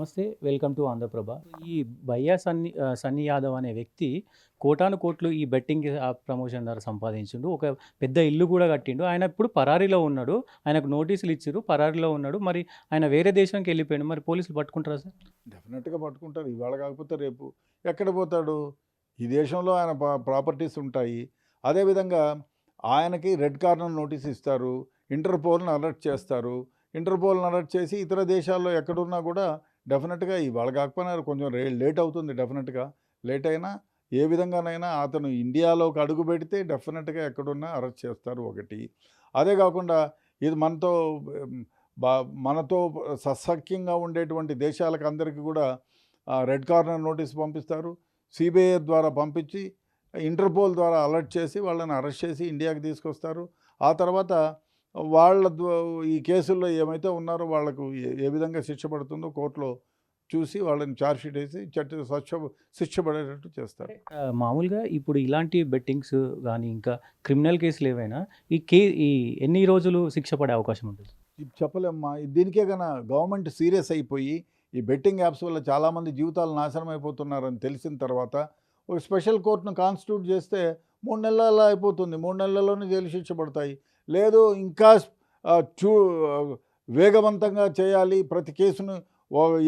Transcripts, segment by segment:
నమస్తే. Welcome to Andhra Prabha. ఈ భయ్యా సన్నీ యాదవ్ అనే వ్యక్తి కోటాను కోట్లు ఈ బెట్టింగ్ ప్రమోషన్ ద్వారా సంపాదించిండు. ఒక పెద్ద ఇల్లు కూడా కట్టిండు. ఆయన ఇప్పుడు పరారీలో ఉన్నాడు. ఆయనకు నోటీసులు ఇచ్చిర్రు. పరారీలో ఉన్నాడు. మరి ఆయన వేరే దేశానికి వెళ్ళిపోయిండు. మరి పోలీసులు పట్టుకుంటారా సార్? డెఫినెట్‌గా పట్టుకుంటారు. ఇవాళ కాకపోతే రేపు. ఎక్కడ పోతాడు? ఈ దేశంలో ఆయన ప్రాపర్టీస్ ఉంటాయి. అదేవిధంగా ఆయనకి రెడ్ కార్నర్ నోటీస్ ఇస్తారు. ఇంటర్‌పోల్‌ని అలర్ట్ చేస్తారు. ఇంటర్‌పోల్‌ని అలర్ట్ చేసి ఇతర దేశాల్లో ఎక్కడున్నా కూడా డెఫినెట్‌గా ఇవాళ కాకపోయినా కొంచెం లేట్ అవుతుంది డెఫినెట్‌గా. లేట్ అయినా ఏ విధంగానైనా అతను ఇండియాలోకి అడుగుపెడితే డెఫినెట్‌గా ఎక్కడున్నా అరెస్ట్ చేస్తారు ఒకటి. అదే కాకుండా ఇది హ్మ్, బా మనతో సఖ్యంగా ఉండేటువంటి దేశాలకు అందరికీ కూడా రెడ్ కార్నర్ నోటీస్ పంపిస్తారు. సిబిఐ ద్వారా పంపించి ఇంటర్పోల్ ద్వారా అలర్ట్ చేసి వాళ్ళని అరెస్ట్ చేసి ఇండియాకి తీసుకొస్తారు. ఆ తర్వాత వాళ్ళ ఈ కేసుల్లో ఏమైతే ఉన్నారో వాళ్లకు ఏ విధంగా శిక్ష పడుతుందో కోర్టులో చూసి వాళ్ళని ఛార్జ్‌షీట్ వేసి శిక్ష పడేటట్టు చేస్తారు. మామూలుగా ఇప్పుడు ఇలాంటి బెట్టింగ్స్ గానీ, ఇంకా క్రిమినల్ కేసులు ఏవైనా ఈ ఎన్ని రోజులు శిక్ష పడే అవకాశం ఉంటుంది? ఇది చెప్పలేమ్మా. దీనికే గన గవర్నమెంట్ సీరియస్ అయిపోయి ఈ బెట్టింగ్ యాప్స్ వల్ల చాలామంది జీవితాలు నాశనం అయిపోతున్నారని తెలిసిన తర్వాత ఒక స్పెషల్ కోర్టును కాన్స్టిట్యూట్ చేస్తే 3 నెలల్లో అయిపోతుంది. 3 నెలల్లోనే జైలు శిక్ష పడతాయి. లేదు ఇంకా చూ వేగవంతంగా చేయాలి, ప్రతి కేసును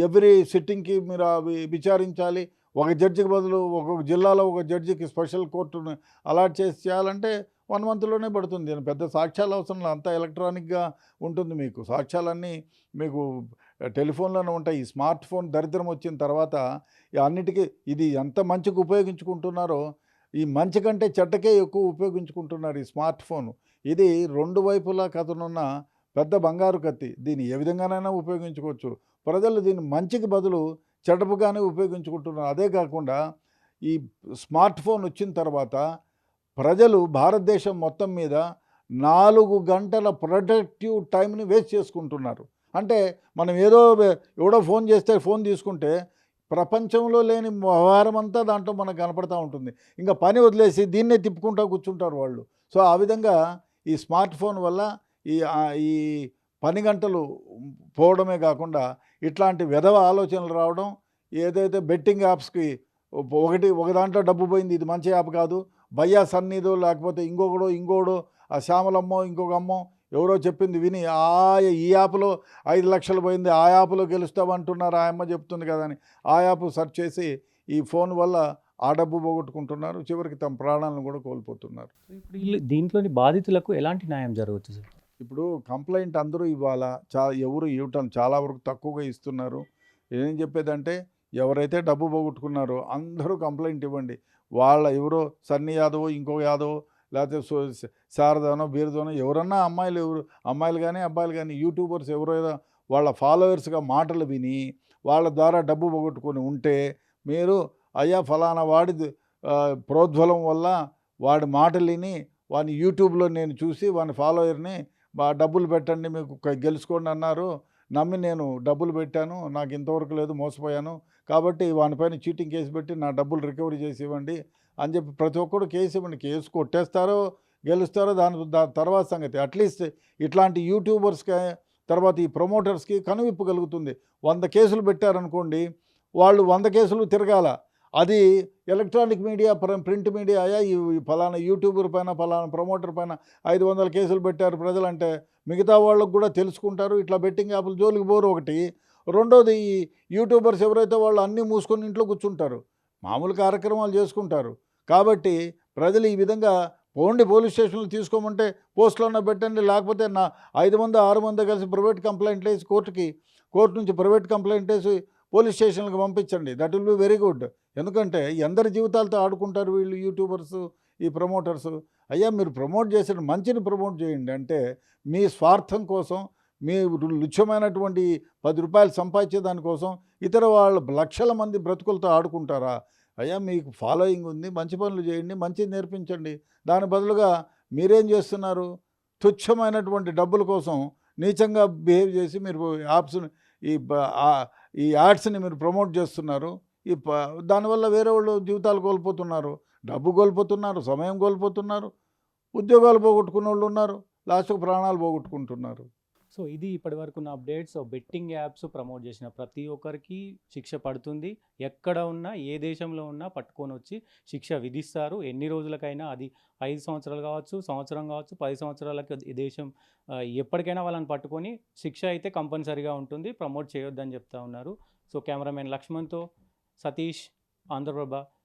ఎవ్రీ సిట్టింగ్కి మీరు అవి విచారించాలి, ఒక జడ్జికి బదులు ఒక్కొక్క జిల్లాలో ఒక జడ్జికి స్పెషల్ కోర్టును అలాట్ చేసి చేయాలంటే 1 మంత్లోనే పడుతుంది. పెద్ద సాక్ష్యాలు అవసరం లేదు. అంతా ఎలక్ట్రానిక్గా ఉంటుంది. మీకు సాక్ష్యాలన్నీ మీకు టెలిఫోన్లోనే ఉంటాయి. ఈ స్మార్ట్ ఫోన్ దరిద్రం వచ్చిన తర్వాత అన్నిటికీ ఇది ఎంత మంచికి ఉపయోగించుకుంటున్నారో ఈ మంచి కంటే చెడ్డకే ఎక్కువ ఉపయోగించుకుంటున్నారు ఈ స్మార్ట్ ఫోను. ఇది 2 వైపులా కథనున్న పెద్ద బంగారు కత్తి. దీన్ని ఏ విధంగానైనా ఉపయోగించుకోవచ్చు. ప్రజలు దీన్ని మంచికి బదులు చెడ్డపుగానే ఉపయోగించుకుంటున్నారు. అదే కాకుండా ఈ స్మార్ట్ ఫోన్ వచ్చిన తర్వాత ప్రజలు భారతదేశం మొత్తం మీద 4 గంటల ప్రొడక్టివ్ టైంని వేస్ట్ చేసుకుంటున్నారు. అంటే మనం ఎవడో ఫోన్ చేస్తే ఫోన్ తీసుకుంటే ప్రపంచంలో లేని వ్యవహారం అంతా దాంట్లో మనకు కనపడతా ఉంటుంది. ఇంకా పని వదిలేసి దీన్నే తిప్పుకుంటూ కూర్చుంటారు వాళ్ళు. సో ఆ విధంగా ఈ స్మార్ట్ ఫోన్ వల్ల ఈ పని గంటలు పోవడమే కాకుండా ఇట్లాంటి వెధవ ఆలోచనలు రావడం, ఏదైతే బెట్టింగ్ యాప్స్కి ఒక దాంట్లో డబ్బు పోయింది, ఇది మంచి యాప్ కాదు, భయ్యా సన్నీదో లేకపోతే ఇంకోడో ఆ శ్యామలమ్మో ఇంకొక అమ్మో ఎవరో చెప్పింది విని ఈ యాప్లో 5 లక్షలు పోయింది, ఆ యాప్లో గెలుస్తామంటున్నారు, ఆ అమ్మ చెప్తుంది కదా అని ఆ యాప్ సెర్చ్ చేసి ఈ ఫోన్ వల్ల ఆ డబ్బు పోగొట్టుకుంటున్నారు. చివరికి తమ ప్రాణాలను కూడా కోల్పోతున్నారు. ఇప్పుడు దీంట్లోని బాధితులకు ఎలాంటి న్యాయం జరగవచ్చు సార్? ఇప్పుడు కంప్లైంట్ అందరూ ఇవ్వాలా, ఎవరు ఇవ్వటం చాలా వరకు తక్కువగా ఇస్తున్నారు. ఏం చెప్పేదంటే ఎవరైతే డబ్బు పోగొట్టుకున్నారో అందరూ కంప్లైంట్ ఇవ్వండి. ఎవరో సన్నీ యాదవ్ ఇంకో యాదవ్ లేకపోతే శారదానో బీరదనో ఎవరన్నా అమ్మాయిలు కానీ అబ్బాయిలు కానీ యూట్యూబర్స్ ఎవరైనా వాళ్ళ ఫాలోవర్స్గా మాటలు విని వాళ్ళ ద్వారా డబ్బు పోగొట్టుకొని ఉంటే మీరు అయ్యా ఫలానా వాడి ప్రోద్బలం వల్ల వాడి మాటలు విని వాడిని యూట్యూబ్లో నేను చూసి వాని ఫాలోవర్ని డబ్బులు పెట్టండి మీకు గెలుచుకోండి అన్నారు, నమ్మి నేను డబ్బులు పెట్టాను, నాకు ఇంతవరకు లేదు, మోసపోయాను, కాబట్టి వానిపైన చీటింగ్ కేసు పెట్టి నా డబ్బులు రికవరీ చేసి ఇవ్వండి అని చెప్పి ప్రతి ఒక్కరు కేసు ఇవ్వండి. కేసు కొట్టేస్తారో గెలుస్తారో దాని తర్వాత సంగతి. అట్లీస్ట్ ఇట్లాంటి యూట్యూబర్స్కి తర్వాత ఈ ప్రమోటర్స్కి కనువిప్పు కలుగుతుంది. 100 కేసులు పెట్టారనుకోండి, వాళ్ళు 100 కేసులు తిరగాల. అది ఎలక్ట్రానిక్ మీడియా ప్రింట్ మీడియా ఈ ఫలానా యూట్యూబర్ పైన ఫలానా ప్రమోటర్ పైన 500 కేసులు పెట్టారు ప్రజలంటే మిగతా వాళ్ళకు కూడా తెలుసుకుంటారు. ఇట్లా బెట్టింగ్ యాప్లు జోలికి పోరు ఒకటి. రెండోది ఈ యూట్యూబర్స్ ఎవరైతే వాళ్ళు అన్నీ మూసుకొని ఇంట్లో కూర్చుంటారు, మామూలు కార్యక్రమాలు చేసుకుంటారు. కాబట్టి ప్రజలు ఈ విధంగా పోలీస్ స్టేషన్లు తీసుకోమంటే పోస్టులన్నా పెట్టండి, లేకపోతే 5 మంది 6 మంది కలిసి ప్రైవేట్ కంప్లైంట్లు వేసి కోర్టు నుంచి ప్రైవేట్ కంప్లైంట్ వేసి పోలీస్ స్టేషన్లకు పంపించండి. That will be very good. ఎందుకంటే ఎందరి జీవితాలతో ఆడుకుంటారు వీళ్ళు యూట్యూబర్స్, ఈ ప్రమోటర్స్. అయ్యా మీరు ప్రమోట్ చేసిన మంచిని ప్రమోట్ చేయండి. అంటే మీ స్వార్థం కోసం, మీ లుచ్చమైనటువంటి 10 రూపాయలు సంపాదించే దానికోసం ఇతర వాళ్ళ లక్షల మంది బ్రతుకులతో ఆడుకుంటారా? అయ్యా మీకు ఫాలోయింగ్ ఉంది, మంచి పనులు చేయండి, మంచిది నేర్పించండి. దాని బదులుగా మీరేం చేస్తున్నారు? తుచ్చమైనటువంటి డబ్బుల కోసం నీచంగా బిహేవ్ చేసి మీరు యాప్స్ని ఈ యాడ్స్ని మీరు ప్రమోట్ చేస్తున్నారు. దానివల్ల వేరే వాళ్ళు జీవితాలు కోల్పోతున్నారు, డబ్బు కోల్పోతున్నారు, సమయం కోల్పోతున్నారు, ఉద్యోగాలు పోగొట్టుకున్న వాళ్ళు ఉన్నారు, లాస్ట్కు ప్రాణాలు పోగొట్టుకుంటున్నారు. సో ఇది ఇప్పటివరకు ఉన్న అప్డేట్స్. బెట్టింగ్ యాప్స్ ప్రమోట్ చేసిన ప్రతి ఒక్కరికి శిక్ష పడుతుంది. ఎక్కడ ఉన్నా, ఏ దేశంలో ఉన్నా పట్టుకొని వచ్చి శిక్ష విధిస్తారు. ఎన్ని రోజులకైనా, అది 5 సంవత్సరాలు కావచ్చు, సంవత్సరం కావచ్చు, 10 సంవత్సరాలకి ఈ దేశం ఎప్పటికైనా వాళ్ళని పట్టుకొని శిక్ష అయితే కంపల్సరీగా ఉంటుంది. ప్రమోట్ చేయొద్దని చెప్తా ఉన్నారు. సో కెమెరామెన్ లక్ష్మణ్తో సతీష్, ఆంధ్రప్రభ.